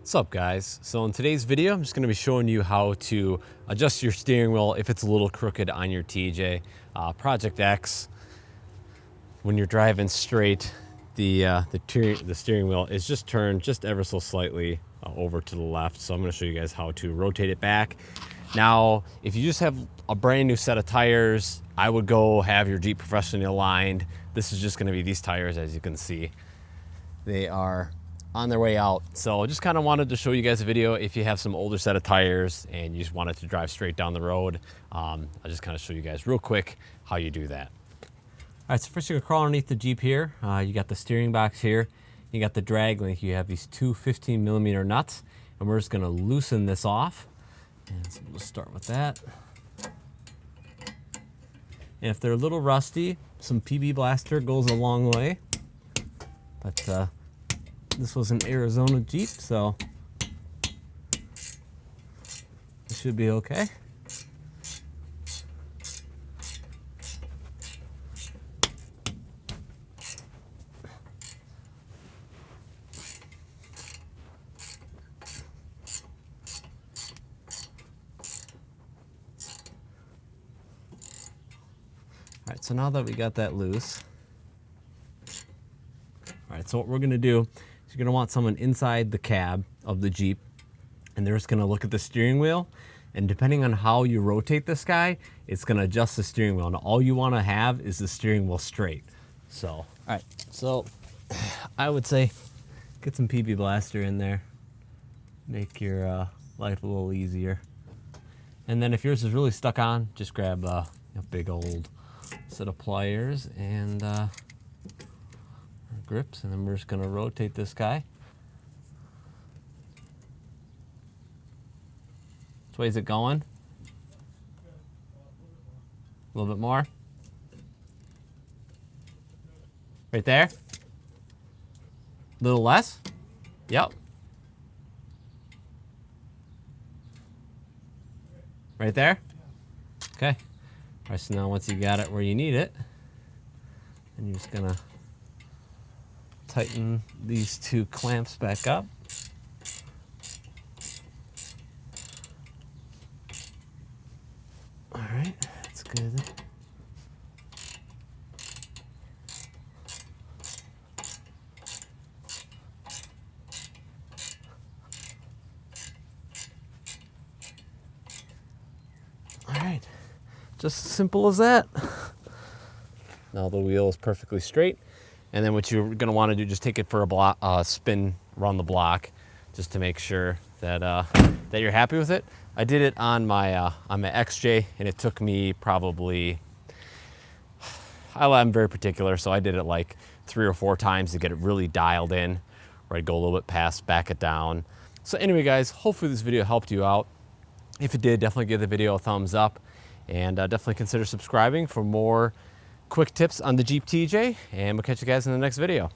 What's up, guys? So in today's video, I'm just going to be showing you how to adjust your steering wheel if it's a little crooked on your TJ. Project X, when you're driving straight, the steering wheel is just turned just ever so slightly over to the left. So I'm going to show you guys how to rotate it back. Now, if you just have a brand new set of tires, I would go have your Jeep professionally aligned. This is just going to be these tires, as you can see. They are on their way out. So I just kind of wanted to show you guys a video if you have some older set of tires and you just wanted to drive straight down the road. I'll just kind of show you guys real quick how you do that. All right, so first you're gonna crawl underneath the Jeep here. You got the steering box here. You got the drag link. You have these two 15mm nuts, and we're just gonna loosen this off. And so we'll start with that. And if they're a little rusty, some PB Blaster goes a long way. But this was an Arizona Jeep, so it should be okay. All right, so now that we got that loose, all right, so what we're gonna do, you're gonna want someone inside the cab of the Jeep, and they're just gonna look at the steering wheel, and depending on how you rotate this guy, it's gonna adjust the steering wheel. And all you wanna have is the steering wheel straight. So, all right, so I would say get some PB Blaster in there, make your life a little easier. And then if yours is really stuck on, just grab a big old set of pliers and grips, and then we're just going to rotate this guy. Which way is it going? A little bit more. Right there? A little less? Yep. Right there? Okay. All right, so now once you got it where you need it, then you're just going to tighten these two clamps back up. All right, that's good. All right, just as simple as that. Now the wheel is perfectly straight. And then what you're gonna wanna do, just take it for a spin around the block, just to make sure that that you're happy with it. I did it on my XJ, and it took me probably, I'm very particular, so I did it like 3 or 4 times to get it really dialed in, where I'd go a little bit past, back it down. So anyway, guys, hopefully this video helped you out. If it did, definitely give the video a thumbs up, and definitely consider subscribing for more quick tips on the Jeep TJ, and we'll catch you guys in the next video.